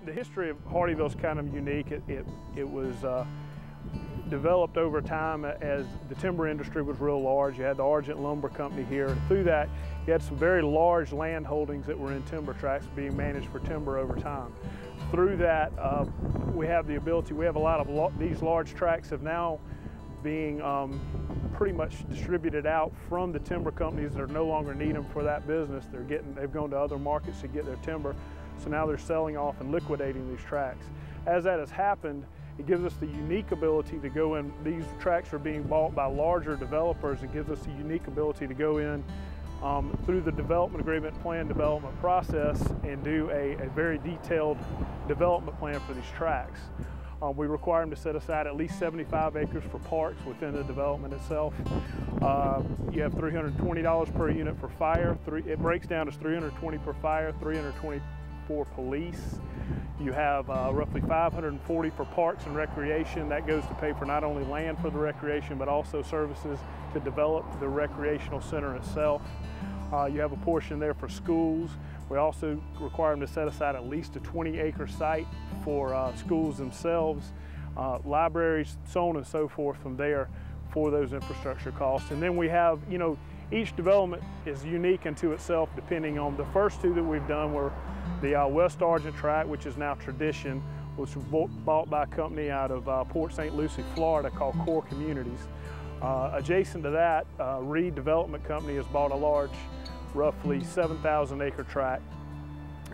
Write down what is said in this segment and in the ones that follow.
The history of Hardeeville is kind of unique. It was developed over time as the timber industry was real large. You had the Argent Lumber Company here, and through that you had some very large land holdings that were in timber tracts being managed for timber over time. Through that, we have the ability, we have a lot of these large tracts have now being pretty much distributed out from the timber companies that no longer need them for that business. They've gone to other markets to get their timber, so now they're selling off and liquidating these tracts. As that has happened, it gives us the unique ability to go in. These tracts are being bought by larger developers. It gives us the unique ability to go in through the development agreement plan development process and do a very detailed development plan for these tracts. We require them to set aside at least 75 acres for parks within the development itself. You have $320 per unit for fire. It breaks down as $320 per fire, $320 for police. You have roughly $540 for parks and recreation. That goes to pay for not only land for the recreation, but also services to develop the recreational center itself. You have a portion there for schools. We also require them to set aside at least a 20-acre site for schools themselves, libraries, so on and so forth from there for those infrastructure costs. And then we have, each development is unique unto itself depending on the first two that we've done were the West Argent tract, which is now Tradition, which was bought by a company out of Port St. Lucie, Florida called Core Communities. Adjacent to that, Reed Development Company has bought a large, roughly 7,000 acre tract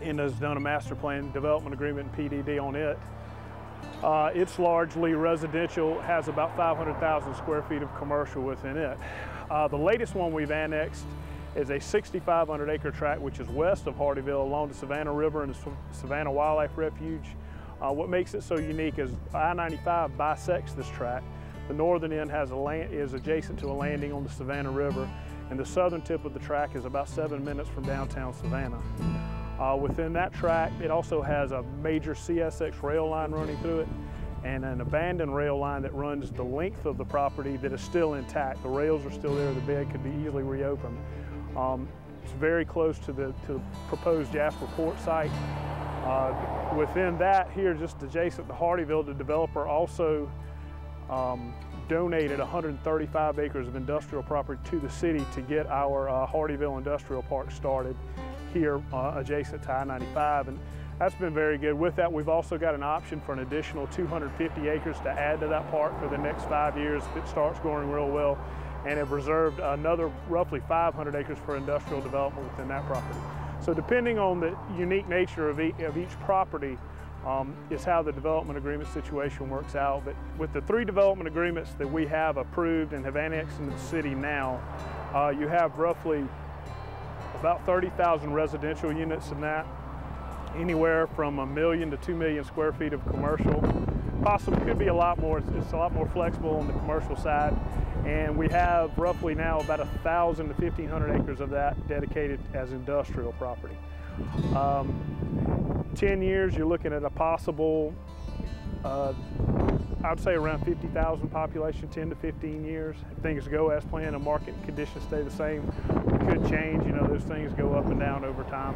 and has done a master plan development agreement and PDD on it. It's largely residential, has about 500,000 square feet of commercial within it. The latest one we've annexed is a 6,500 acre tract which is west of Hardeeville along the Savannah River and the Savannah Wildlife Refuge. What makes it so unique is I-95 bisects this tract. The northern end is adjacent to a landing on the Savannah River, and the southern tip of the tract is about 7 minutes from downtown Savannah. Within that tract, it also has a major CSX rail line running through it and an abandoned rail line that runs the length of the property that is still intact. The rails are still there, the bed could be easily reopened. It's very close to the proposed Jasper port site. Within that, here just adjacent to Hardeeville, the developer also donated 135 acres of industrial property to the city to get our Hardeeville Industrial Park started here adjacent to I-95, and that's been very good. With that, we've also got an option for an additional 250 acres to add to that park for the next 5 years if it starts growing real well, and have reserved another roughly 500 acres for industrial development within that property. So depending on the unique nature of each property is how the development agreement situation works out. But with the 3 development agreements that we have approved and have annexed into the city now, you have roughly about 30,000 residential units in that, anywhere from 1 million to 2 million square feet of commercial. Possibly could be a lot more. It's a lot more flexible on the commercial side. And we have roughly now about 1,000 to 1,500 acres of that dedicated as industrial property. 10 years, you're looking at a possible, I'd say around 50,000 population, 10 to 15 years. If things go as planned and market conditions stay the same, it could change. Those things go up and down over time.